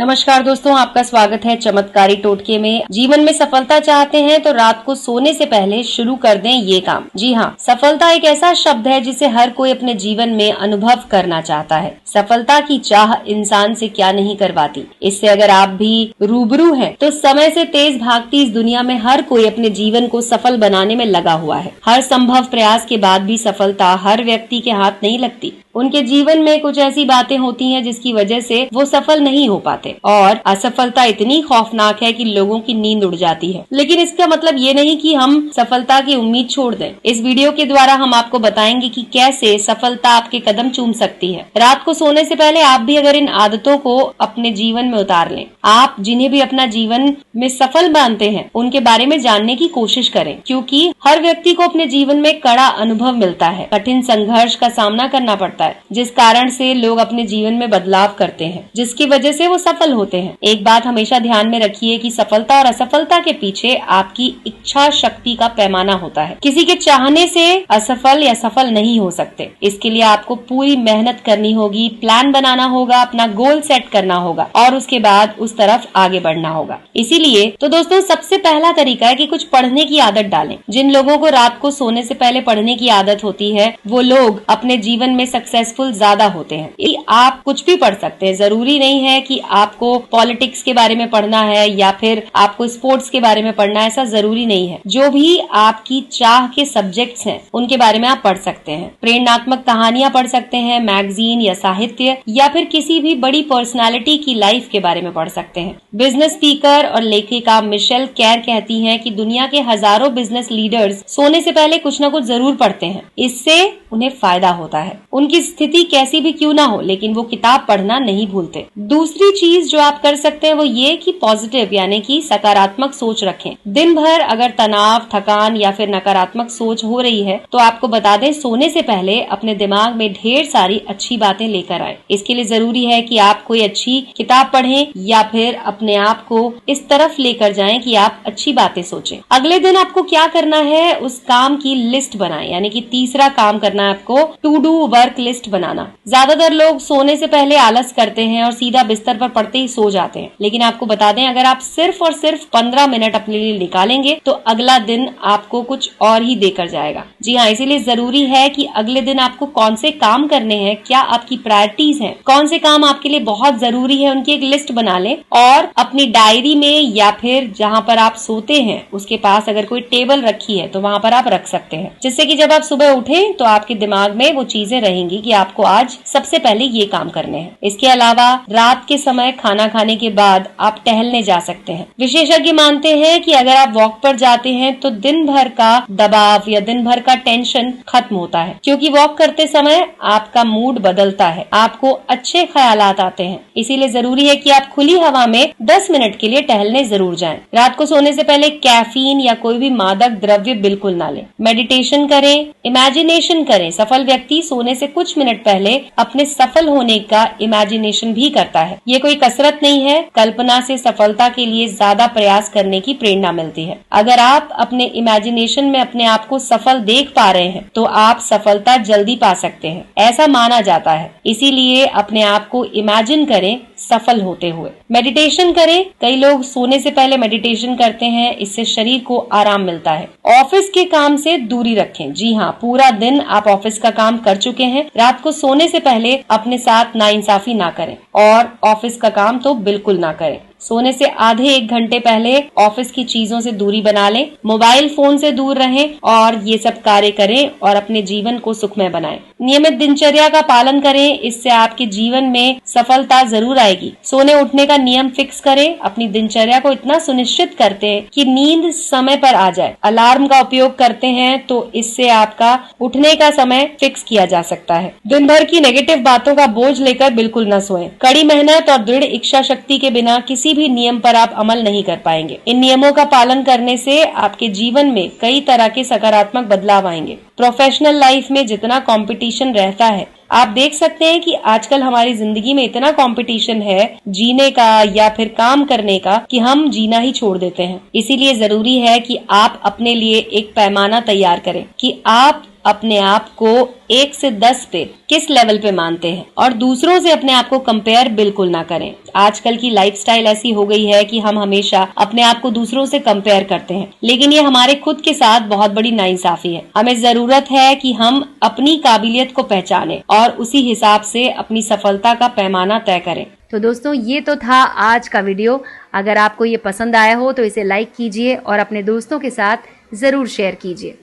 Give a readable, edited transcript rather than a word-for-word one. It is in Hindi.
नमस्कार दोस्तों, आपका स्वागत है चमत्कारी टोटके में। जीवन में सफलता चाहते हैं तो रात को सोने से पहले शुरू कर दें ये काम। जी हाँ, सफलता एक ऐसा शब्द है जिसे हर कोई अपने जीवन में अनुभव करना चाहता है। सफलता की चाह इंसान से क्या नहीं करवाती। इससे अगर आप भी रूबरू हैं तो समय से तेज भागती इस दुनिया में हर कोई अपने जीवन को सफल बनाने में लगा हुआ है। हर संभव प्रयास के बाद भी सफलता हर व्यक्ति के हाथ नहीं लगती। उनके जीवन में कुछ ऐसी बातें होती हैं जिसकी वजह से वो सफल नहीं हो पाते और असफलता इतनी खौफनाक है कि लोगों की नींद उड़ जाती है। लेकिन इसका मतलब ये नहीं कि हम सफलता की उम्मीद छोड़ दें। इस वीडियो के द्वारा हम आपको बताएंगे कि कैसे सफलता आपके कदम चूम सकती है। रात को सोने से पहले आप भी अगर इन आदतों को अपने जीवन में उतार लें, आप जिन्हें भी अपना जीवन में सफल मानते हैं उनके बारे में जानने की कोशिश करें, क्योंकि हर व्यक्ति को अपने जीवन में कड़ा अनुभव मिलता है, कठिन संघर्ष का सामना करना पड़ता है, जिस कारण से लोग अपने जीवन में बदलाव करते हैं, जिसकी वजह से वो सफल होते हैं। एक बात हमेशा ध्यान में रखिए कि सफलता और असफलता के पीछे आपकी इच्छा शक्ति का पैमाना होता है। किसी के चाहने से असफल या सफल नहीं हो सकते। इसके लिए आपको पूरी मेहनत करनी होगी, प्लान बनाना होगा, अपना गोल सेट करना होगा और उसके बाद उस तरफ आगे बढ़ना होगा। इसीलिए तो दोस्तों, सबसे पहला तरीका है कि कुछ पढ़ने की आदत डालें। जिन लोगों को रात को सोने से पहले पढ़ने की आदत होती है वो लोग अपने जीवन में सक्सेसफुल ज्यादा होते हैं। आप कुछ भी पढ़ सकते हैं, जरूरी नहीं है कि आपको पॉलिटिक्स के बारे में पढ़ना है या फिर आपको स्पोर्ट्स के बारे में पढ़ना है, ऐसा जरूरी नहीं है। जो भी आपकी चाह के सब्जेक्ट्स हैं उनके बारे में आप पढ़ सकते हैं। प्रेरणात्मक कहानियां पढ़ सकते हैं, मैगजीन या साहित्य, या फिर किसी भी बड़ी पर्सनालिटी की लाइफ के बारे में पढ़ सकते हैं। बिजनेस स्पीकर और लेखिका मिशेल केयर कहती हैं कि दुनिया के हजारों बिजनेस लीडर्स सोने से पहले कुछ न कुछ जरूर पढ़ते हैं। इससे उन्हें फायदा होता है। उनकी स्थिति कैसी भी क्यों ना हो, लेकिन वो किताब पढ़ना नहीं भूलते। दूसरी चीज जो आप कर सकते हैं वो ये कि पॉजिटिव यानी कि सकारात्मक सोच रखें। दिन भर अगर तनाव, थकान या फिर नकारात्मक सोच हो रही है तो आपको बता दें, सोने से पहले अपने दिमाग में ढेर सारी अच्छी बातें लेकर आए। इसके लिए जरूरी है कि आप कोई अच्छी किताब पढ़ें या फिर अपने आप को इस तरफ लेकर जाएं कि आप अच्छी बातें सोचें। अगले दिन आपको क्या करना है उस काम की लिस्ट बनाएं, यानी कि तीसरा काम करना है आपको टू डू वर्क लिस्ट बनाना। ज्यादातर लोग सोने से पहले आलस करते हैं और सीधा बिस्तर पर पड़ते ही सो जाते हैं, लेकिन आपको बता दें, अगर आप सिर्फ और सिर्फ 15 मिनट अपने लिए निकालेंगे तो अगला दिन आपको कुछ और ही देकर जाएगा। जी हाँ, इसीलिए जरूरी है कि अगले दिन आपको कौन से काम करने हैं, क्या आपकी प्रायोरिटीज हैं, कौन से काम आपके लिए बहुत जरूरी है, उनकी एक लिस्ट बना लें और अपनी डायरी में या फिर जहाँ पर आप सोते हैं उसके पास अगर कोई टेबल रखी है तो वहाँ पर आप रख सकते हैं, जिससे कि जब आप सुबह उठें तो आपके दिमाग में वो चीजें रहेंगी कि आपको आज सबसे पहले ये काम करने हैं। इसके अलावा रात के समय खाना खाने के बाद आप टहलने जा सकते हैं। विशेषज्ञ मानते हैं कि अगर आप वॉक पर जाते हैं तो दिन भर का दबाव या दिन भर का टेंशन खत्म होता है, क्योंकि वॉक करते समय आपका मूड बदलता है, आपको अच्छे ख्यालात आते हैं। इसीलिए जरूरी है कि आप खुली हवा में 10 मिनट के लिए टहलने जरूर जाएं। रात को सोने से पहले कैफीन या कोई भी मादक द्रव्य बिल्कुल ना लें। मेडिटेशन करें, इमेजिनेशन करें। सफल व्यक्ति सोने से कुछ मिनट पहले अपने सफल होने का इमेजिनेशन भी करता है। ये कोई कसरत नहीं है, कल्पना से सफलता के लिए ज्यादा प्रयास करने की प्रेरणा मिलती है। अगर आप अपने इमेजिनेशन में अपने आप को सफल देख पा रहे हैं तो आप सफलता जल्दी पा सकते हैं, ऐसा माना जाता है। इसीलिए अपने आप को इमेजिन करें सफल होते हुए। मेडिटेशन करें। कई लोग सोने से पहले मेडिटेशन करते हैं, इससे शरीर को आराम मिलता है। ऑफिस के काम से दूरी रखें। जी हाँ, पूरा दिन आप ऑफिस का काम कर चुके हैं, रात को सोने से पहले अपने साथ नाइंसाफी ना करें और ऑफिस का काम तो बिल्कुल ना करें। सोने से आधे 1 घंटे पहले ऑफिस की चीजों से दूरी बना लें, मोबाइल फोन से दूर रहें और ये सब कार्य करें और अपने जीवन को सुखमय बनाएं। नियमित दिनचर्या का पालन करें, इससे आपके जीवन में सफलता जरूर आएगी। सोने उठने का नियम फिक्स करें। अपनी दिनचर्या को इतना सुनिश्चित करते हैं कि नींद समय पर आ जाए। अलार्म का उपयोग करते हैं तो इससे आपका उठने का समय फिक्स किया जा सकता है। दिन भर की नेगेटिव बातों का बोझ लेकर बिल्कुल न सोएं। कड़ी मेहनत और दृढ़ इच्छा शक्ति के बिना किसी भी नियम पर आप अमल नहीं कर पाएंगे। इन नियमों का पालन करने से आपके जीवन में कई तरह के सकारात्मक बदलाव आएंगे। प्रोफेशनल लाइफ में जितना कंपटीशन रहता है, आप देख सकते हैं कि आजकल हमारी जिंदगी में इतना कंपटीशन है जीने का या फिर काम करने का कि हम जीना ही छोड़ देते हैं। इसीलिए जरूरी है कि आप अपने लिए एक पैमाना तैयार करें कि आप अपने आप को 1 से 10 पे किस लेवल पे मानते हैं और दूसरों से अपने आप को कंपेयर बिल्कुल ना करें। आजकल की लाइफस्टाइल ऐसी हो गई है कि हम हमेशा अपने आप को दूसरों से कंपेयर करते हैं, लेकिन ये हमारे खुद के साथ बहुत बड़ी नाइंसाफी है। हमें जरूरत है कि हम अपनी काबिलियत को पहचानें और उसी हिसाब से अपनी सफलता का पैमाना तय करें। तो दोस्तों, ये तो था आज का वीडियो। अगर आपको ये पसंद आया हो तो इसे लाइक कीजिए और अपने दोस्तों के साथ जरूर शेयर कीजिए।